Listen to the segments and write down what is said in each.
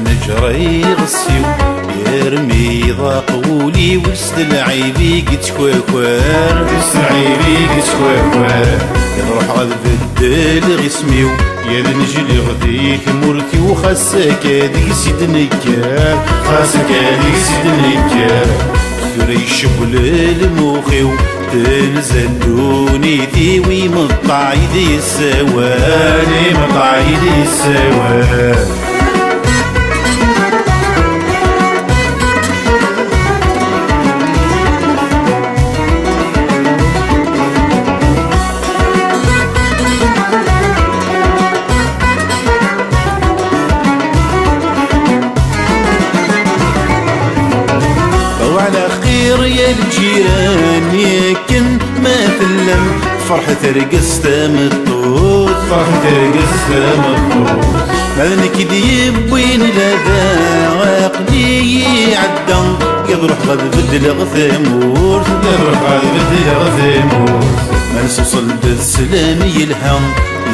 نجري غسيو يرمي ضاقولي وسط العيبي كتكواكوار وسط العيبي كتكواكوار يروح غاد بدل غسميو يا نجلي غدي ثمورتي وخاصك هاديك سيد نكار خاصك هاديك سيد نكار ثوري شبل الموخيو تنزل دونيتي ويمطع يدي السوار يمطع يدي السوار وعلى خير يا الجيران يكن ما تلم فرحة ترقص تمطوط فرحة ترقص تمطوط مالك ديب وين لذا عقلي عدى يضرح غد بدل غثامور يضرح غد بدل غثامور ما نسوصل بالسلام يلهم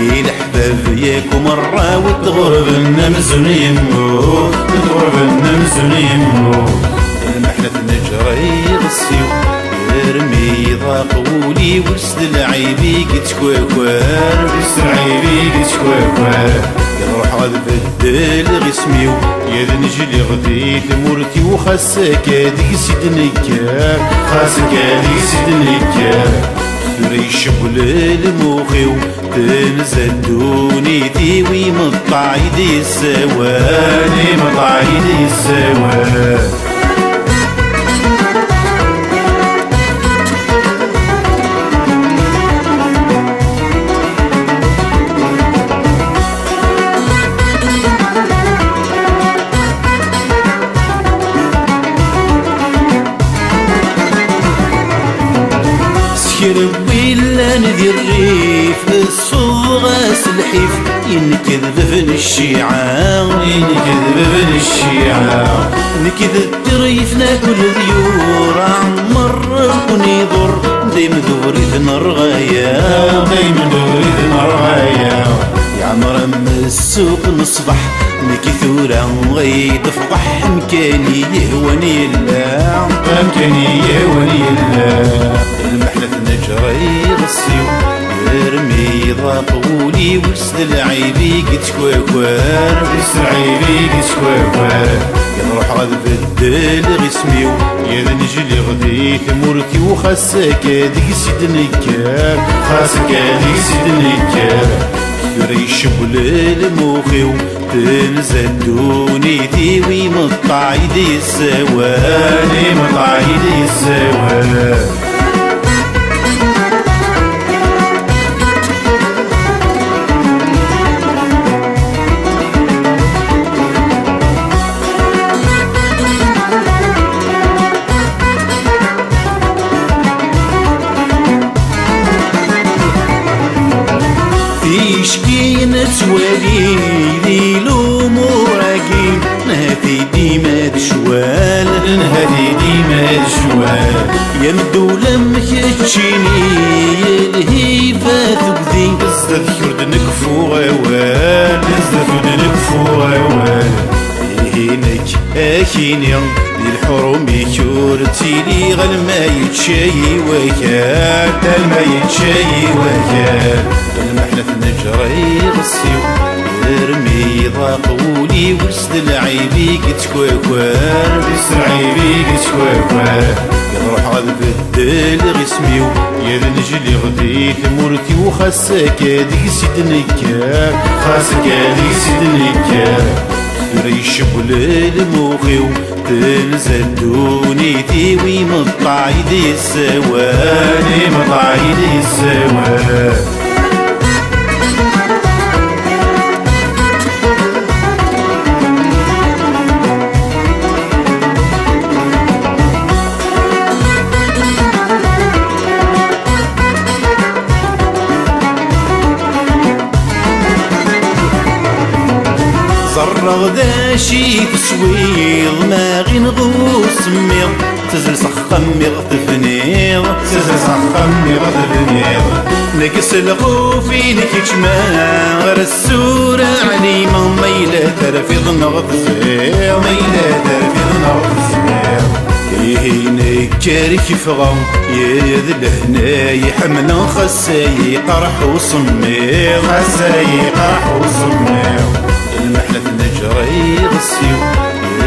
الحباب ياكو مرة وتغرب النمزون يموت وتغرب النمزون يموت المحنة نجري غسيو يرمي ضاقولي وسط العيبي كتكواكوار وسط العيبي كتكواكوار يروح غاد بدل غسميو يا نجلي غدي ثمورتي وخاصك هاديك سيد نكار خاصك هاديك سيد نكار ثوري شبل الموخيو تنزل دونيتي ويمطع يدي السوار يمطع يدي السوار كربي لا ندير ريف الصغاس الحيف ينكذب بن الشيعة ينكذب بن الشيعة نكذب تريف ناكل ذيور عمر ونيضر دايما دوري ذنر غايا دايما دوري ذنر غايا يا عمر ام السوق نصبح نكثورة غيد فضح مكاني يهواني الله مكاني يهواني الله المحنة نجري غسيو يرمي ضاقولي وسط العيبي كتكواكوار وسط العيبي كتكواكوار يروح غاد بدل غسميو يا نجلي غدي ثمورتي وخاصك هاديك سيد نكار خاصك هاديك سيد نكار ثوري شبل الموخيو تنزل دونيتي ويمطع يدي السوار يمطع يدي السوار تشكينا توالي ليلو موراكي نهدي ديما دشوال نهدي ديما دشوال يا مدو لمك تشيني الهيفة تبدي بزاف يرد نكفو غوال بزاف يرد نكفو غوال هينك اكيني للحروم كورتي لي غل ما يتشاي وكال ما يتشاي وكال المحنة نجري غسيو يرمي ضاقولي وسط العيبي كتكواكوار وسط العيبي كتكواكوار يروح غاد بدل غسميو يا نجلي غدي ثمورتي وخاصك هاديك سيد نكار خاصك هاديك سيد نكار ثوري شبل الموخيو تنزل دونيتي ويمطع يدي السوار يمطع يدي السوار رغداشي تسويض ما غي نغوص ميض تزل صخم يغتفنيض تزل صخم يغتفنيض نقص الغوفي نكتشما غير السورة عليما ميلة ترفيض نغتزيض ميلة ترفيض نغتزيض نكر كيفغا يذ الهنا يحمل خساي قرح وصمير خساي قرح وصمير المحلة نجري غسيو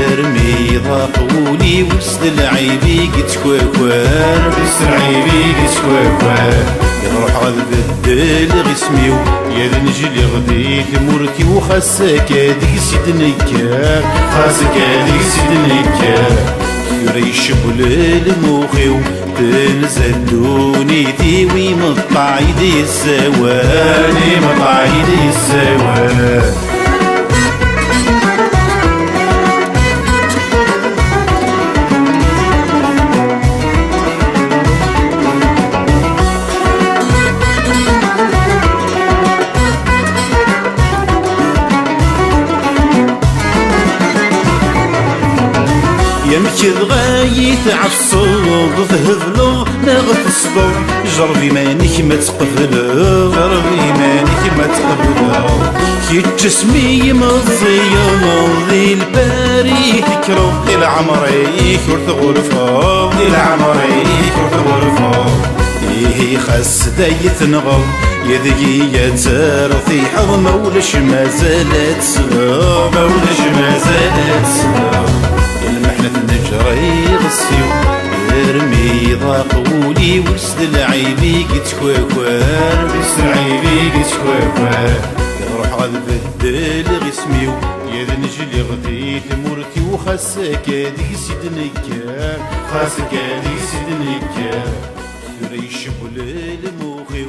يرمي ضاقولي وسط العيبي كتكواكوار وسط العيبي كتكواكوار يروح غد بدل غسميو يذ نجلي غدي ثمورتي وخساك هاديك سيد نكار خاسك هاديك سيد نكار يريش بلال موخيو تنزل دونيتي ويمطع يدي السوان يمطع يدي السوان يمكن غايت عالصوض تهذلو نغت الصدور جربي مانيك ما تقبلو جربي مانيك ما تقبلو كي جسمي مضيو ذي الباري تكرو ذي العمري كرت غرفو ذي العمري كرت غرفو إيه خاس دايت نغض يدقي يترثي حظ مولش ما زالت سلو مولش ما زالت سلو المحنة نجري غسيو يرمي ضاقولي وسط العيبي كتكواكوار وسط العيبي كتكواكوار يروح غاد بدل غسميو يا ذا نجلي غدي ثمورتي وخاسك هاديك سيد نكار خاسك هاديك سيد نكار يريش بلال موخي